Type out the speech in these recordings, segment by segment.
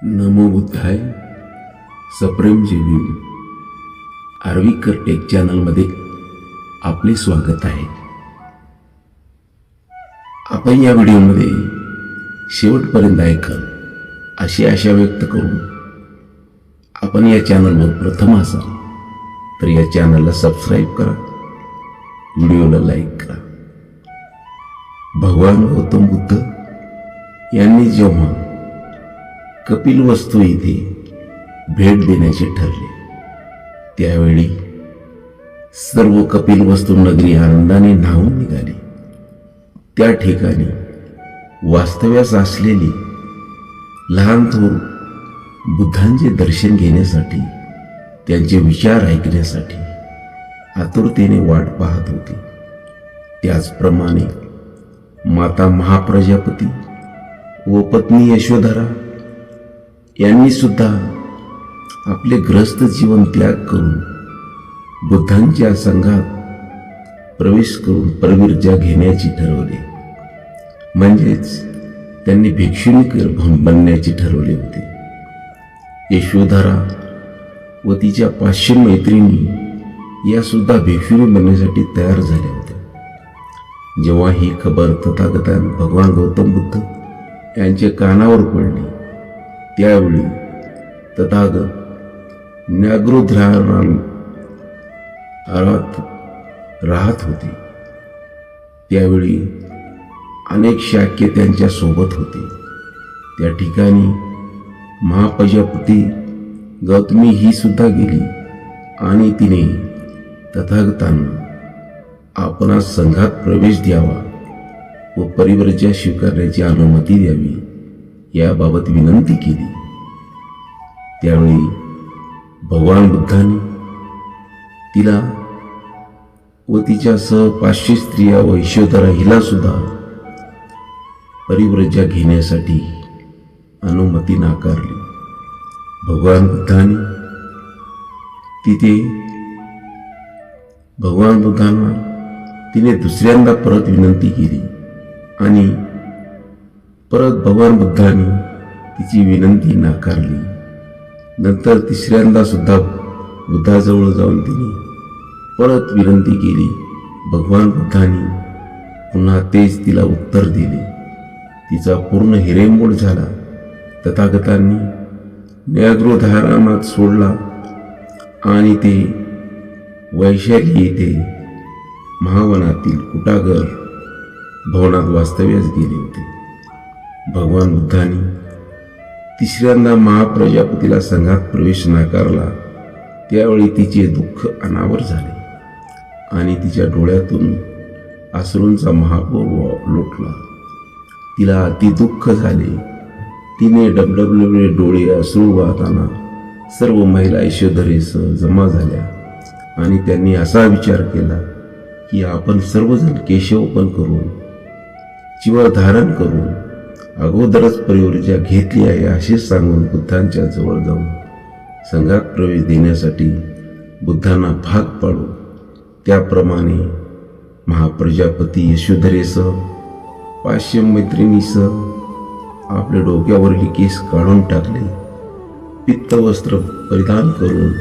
नमो बुद्धाय. सप्रेम जेवीम आर्वीकर टेक चॅनलमध्ये आपले स्वागत आहे. आपण या व्हिडिओमध्ये शेवटपर्यंत ऐकाल अशी आशा व्यक्त करून आपण या चॅनलवर प्रथम असाल तर या चॅनलला सबस्क्राईब करा, व्हिडिओला लाईक करा. भगवान गौतम बुद्ध यांनी जेव्हा कपिलवस्तू येथे भेट देण्याचे ठरले त्यावेळी सर्व कपिलवस्तू नगरी आनंदाने न्हावून निघाली. त्या ठिकाणी वास्तव्यास असलेली लहान थोर बुद्धांचे दर्शन घेण्यासाठी, त्यांचे विचार ऐकण्यासाठी आतुरतेने वाट पाहत होती. त्याचप्रमाणे माता महाप्रजापती व पत्नी यशोधरा यांनी सुद्धा आपले ग्रस्त जीवन त्याग करून बुद्धांच्या संघात प्रवेश करून परविरजा घेण्याची ठरवले. म्हणजेच त्यांनी भिक्षुणी बनण्याचे ठरवले होते. यशोधरा व तिच्या 500 मैत्रिणी या सुद्धा भिक्षुणी बनण्यासाठी तयार झाल्या होत्या. जेव्हा ही खबर तथागतान भगवान गौतम बुद्ध यांच्या कानावर पडली त्यावेळी तथागत न्यागृध्रात राहत होते. त्यावेळी अनेक शाक्य त्यांच्या सोबत होते. त्या ठिकाणी महाप्रजापती गौतमी ही सुद्धा गेली आणि तिने तथागतांना आपणास संघात प्रवेश द्यावा व परिव्रजा स्वीकारण्याची अनुमती द्यावी याबाबत विनंती केली. त्यावेळी भगवान बुद्धांनी तिला व तिच्यासह 500 स्त्रिया व यशोधरा हिला सुद्धा परिव्रजा घेण्यासाठी अनुमती नाकारली. भगवान बुद्धांना तिने दुसऱ्यांदा परत विनंती केली आणि परत भगवान बुद्धांनी तिची विनंती नाकारली. नंतर तिसऱ्यांदा सुद्धा बुद्धाजवळ जाऊन तिने परत विनंती केली. भगवान बुद्धांनी पुन्हा तेच तिला उत्तर दिले. तिचा पूर्ण हिरेमोड झाला. तथागतांनी न्यागृधारामात सोडला आणि ते वैशाली येथे महावनातील कुटागर भवनात वास्तव्यास गेले होते. भगवान बुद्धांनी तिसऱ्यांदा महाप्रजापतीला संघात प्रवेश नाकारला. त्यावेळी तिचे दुःख अनावर झाले आणि तिच्या डोळ्यातून अश्रूंचा महापूर लोटला. तिला अति दुःख झाले. तिने डबडबलेले डोळे अश्रू वाहताना सर्व महिला यशोधरेसह जमा झाल्या आणि त्यांनी असा विचार केला की आपण सर्वजण केशवपन करून चिवर धारण करून अगोदरच परिव्रजा घेतली आहे असे सांगून बुद्धांच्या जवळ जाऊन संघात प्रवेश देण्यासाठी बुद्धांना भाग पाडू. त्याप्रमाणे महाप्रजापती यशोधरेसह 500 मैत्रिणीसह आपल्या डोक्यावरील केस काढून टाकले. पित्तवस्त्र परिधान करून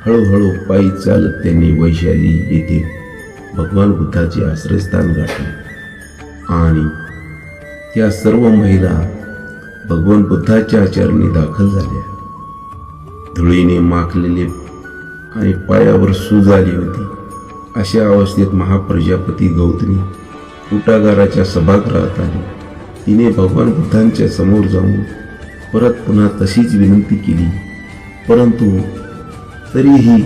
हळूहळू पायी चालत त्यांनी वैशाली येथे भगवान बुद्धाचे आश्रयस्थान गाठले आणि त्या सर्व महिला भगवान बुद्धाच्या चरणी दाखल झाल्या. धुळीने माखलेले आणि पायावर सूज आली होती. अशा अवस्थेत महाप्रजापती गौतमी कुटागाराच्या सभागृहात आली. तिने भगवान बुद्धांच्या समोर जाऊन परत पुन्हा तशीच विनंती केली, परंतु तरीही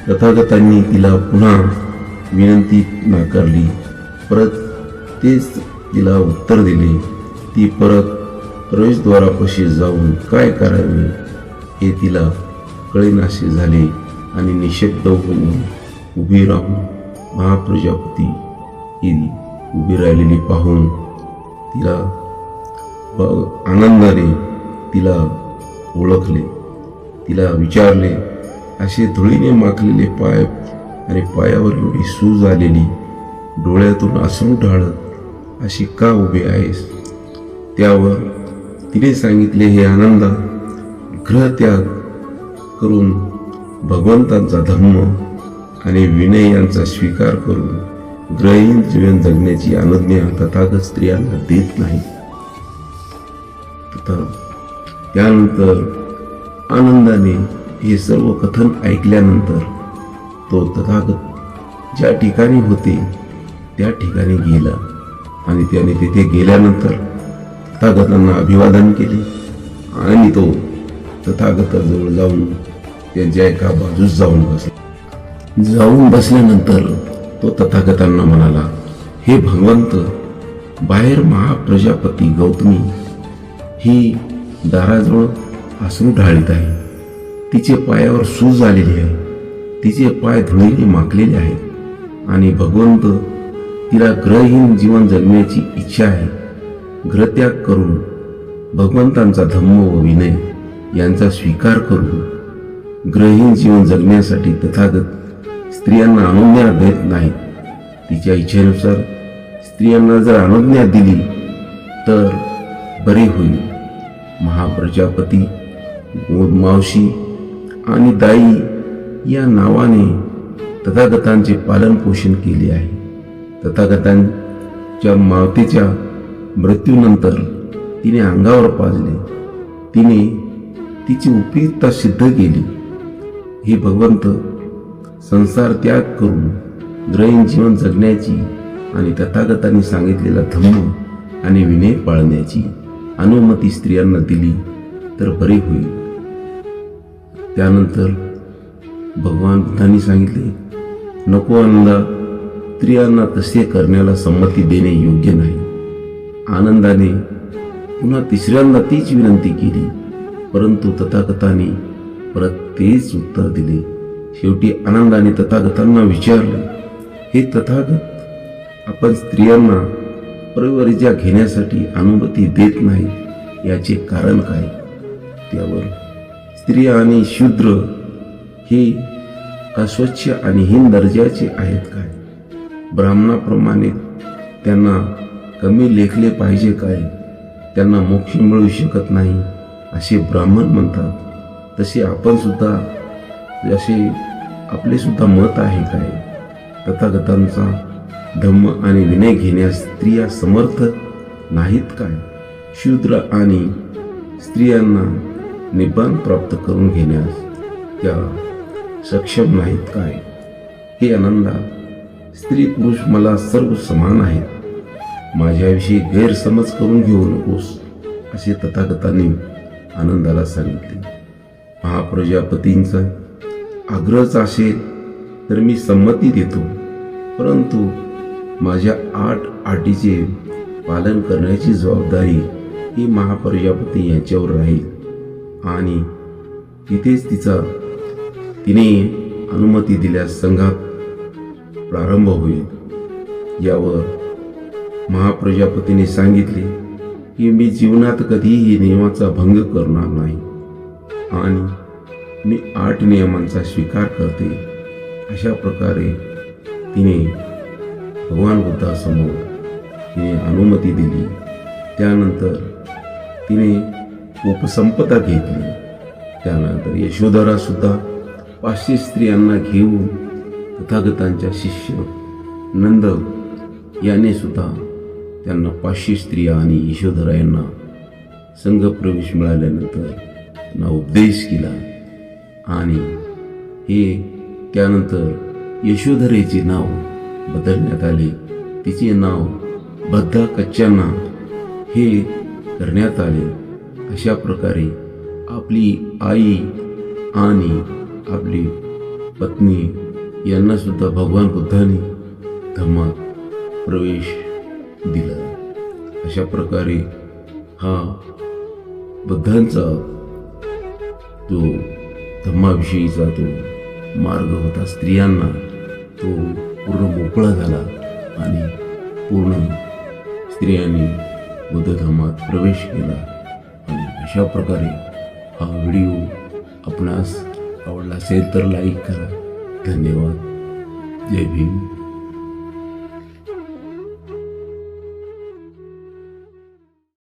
तथागतांनी तिला पुन्हा विनंती नाकारली. परत तेच तिला उत्तर दिले. ती परत प्रवेशद्वारापाशी जाऊन काय करावे हे तिला कळेनासे झाले आणि निशब्द होऊन उभी राहून महाप्रजापती ही उभी राहिलेली पाहून तिला आनंदाने तिला ओळखले. तिला विचारले, असे धुळीने माखलेले पाय आणि पायावर एवढी सूज आलेली, डोळ्यातून अश्रू ढाळत अशी का उभी आहेस? त्यावर तिने सांगितले, हे आनंदा, ग्रहत्याग करून भगवंतांचा धम्म आणि विनय यांचा स्वीकार करून ग्रहहीन जीवन जगण्याची अनुज्ञा तथागत स्त्रियांना देत नाही. त्यानंतर आनंदाने हे सर्व कथन ऐकल्यानंतर तो तथागत ज्या ठिकाणी होते त्या ठिकाणी गेला आणि त्याने तिथे गेल्यानंतर तथागतांना अभिवादन केले आणि तो तथागताजवळ जाऊन त्यांच्या एका बाजूस जाऊन बसल्यानंतर तो तथागतांना म्हणाला, हे भगवंत, बाहेर महाप्रजापती गौतमी ही दाराजवळ अश्रू ढाळीत आहे. तिचे पायावर सूज आलेली आहे, तिचे पाय धुळीने माखलेले आहेत आणि भगवंत, तिला ग्रहहीन जीवन जगण्याची इच्छा आहे. ग्रहत्याग करून भगवंतांचा धम्म व विनय यांचा स्वीकार करून ग्रहहीन जीवन जगण्यासाठी तथागत स्त्रियांना अनुज्ञा देत नाहीत. तिच्या इच्छेनुसार स्त्रियांना जर अनुज्ञा दिली तर बरे होईल. महाप्रजापती, मावशी आणि दाई या नावाने तथागतांचे पालन पोषण केले आहे. तथागतांच्या मातेच्या मृत्यूनंतर तिने अंगावर पाजले, तिने तिची उपयुक्तता सिद्ध केली. हे भगवंत, संसार त्याग करून ग्रहहीन जीवन जगण्याची आणि तथागतांनी सांगितलेला धम्म आणि विनय पाळण्याची अनुमती स्त्रियांना दिली तर बरे होईल. त्यानंतर भगवान बुद्धांनी सांगितले, नको आनंदा, स्त्रियांना तसे करण्याला संमती देणे योग्य नाही. आनंदाने पुन्हा तिसऱ्यांदा तीच विनंती केली, परंतु तथागतांनी परत तेच उत्तर दिले. शेवटी आनंदाने तथागतांना विचारले, हे तथागत, आपण स्त्रियांना परिवर्जा घेण्यासाठी अनुमती देत नाही याचे कारण काय? त्यावर स्त्रिया आणि शूद्र हे अस्वच्छ आणि हीन दर्जाचे आहेत काय? ब्राह्मणाप्रमाणे त्यांना कमी लेखले पाहिजे काय? त्यांना मोक्ष मिळू शकत नाही असे ब्राह्मण म्हणतात. तसे आपण सुद्धा, जसे आपले सुद्धा मत आहे काय? तथागतांचा धम्म आणि विनय घेण्यास स्त्रिया समर्थ नाहीत काय? शूद्र आणि स्त्रियांना निब्बाण प्राप्त करून घेण्यास त्या सक्षम नाहीत काय? हे आनंदा, स्त्री पुरुष मला सर्व समान आहेत. माझ्याविषयी गैरसमज करून घेऊ नकोस असे तथागतांनी आनंदाला सांगितले. महाप्रजापतींचा आग्रह असेल तर मी संमती देतो, परंतु माझ्या 8 अटीचे पालन करण्याची जबाबदारी ही महाप्रजापती यांच्यावर राहील आणि तिथेच तिने अनुमती दिल्यास संघात प्रारंभ होईल. यावर महाप्रजापतीने सांगितले की मी जीवनात कधीही नियमाचा भंग करणार नाही आणि मी 8 नियमांचा स्वीकार करते. अशा प्रकारे तिने भगवान बुद्धासमोर तिने अनुमती दिली. त्यानंतर तिने उपसंपदा घेतली. त्यानंतर यशोधरा सुद्धा 500 स्त्रियांना घेऊन तथागतांच्या शिष्य नंद याने सुद्धा त्यांना 500 स्त्रिया आणि यशोधरा यांना संघ प्रवेश मिळाल्यानंतर त्यांना उपदेश केला आणि हे त्यानंतर यशोधरेचे नाव बदलण्यात आले. तिचे नाव बद्धा कच्चांना हे करण्यात आले. अशा प्रकारे आपली आई आणि आपली पत्नी यांना सुद्धा भगवान बुद्धांनी धम्मात प्रवेश दिला. अशा प्रकारे हा बुद्धांचा जो धम्माविषयीचा तो मार्ग होता स्त्रियांना, तो पूर्ण मोकळा झाला आणि पूर्ण स्त्रियांनी बुद्ध धम्मात प्रवेश केला. आणि अशा प्रकारे हा व्हिडिओ आपणास आवडला असेल तर लाईक करा. धन्यवाद. जय भीम.